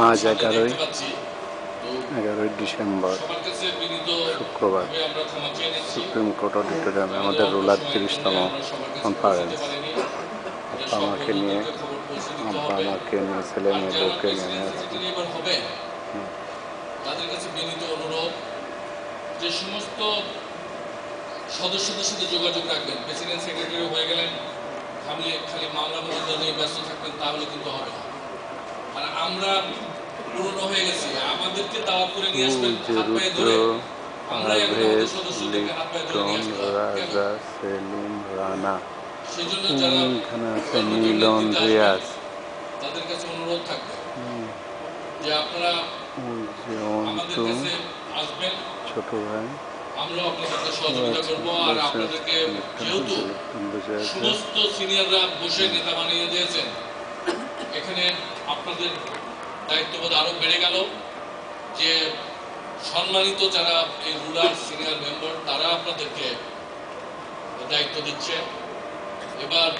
আজ 11ই ডিসেম্বর শুক্রবার supreme court অডিটোরিয়ামে আমাদের রুলার 30তম কনফারেন্স। আব্বা আমাকে নিয়ে ছেলে মেয়ে বউকে নিয়ে আসছে। তাদের কাছে বিনীত অনুরোধ যে সমস্ত সদস্যদের সাথে যোগাযোগ রাখবেন। প্রেসিডেন্ট সেক্রেটারি হয়ে গেলেন, খালি মামলা মজুদ নিয়ে ব্যস্ত থাকবেন, তাহলে কিন্তু হবে না। আর আমরা পুরনো হয়ে গেছি, আমাদেরকে দাওয়াত করে নিয়ে আসবেন হাত পায়ে ধরে, আমরা এখন আমাদের সদস্যদেরকে হাত পায়ে ধরে নিয়ে আসবো। রাজা, সেলিম, রানা, সেই জন্য যারা এখানে আছে মিলন, রিয়াজ, তাদের কাছে অনুরোধ থাকবে যে আপনারা আমাদের কাছে আসবেন, ছোট ভাই, আমরা আপনাদেরকে সহযোগিতা করবো। আর আপনাদেরকে যেহেতু সমস্ত সিনিয়ররা বসে নেতা বানিয়ে দিয়েছেন, এখানে আপনাদের দায়িত্ববোধ আরো বেড়ে গেল যে সম্মানিত যারা এই রুলার সিনিয়র মেম্বার, তারা আপনাদেরকে দায়িত্ব দিচ্ছে। এবার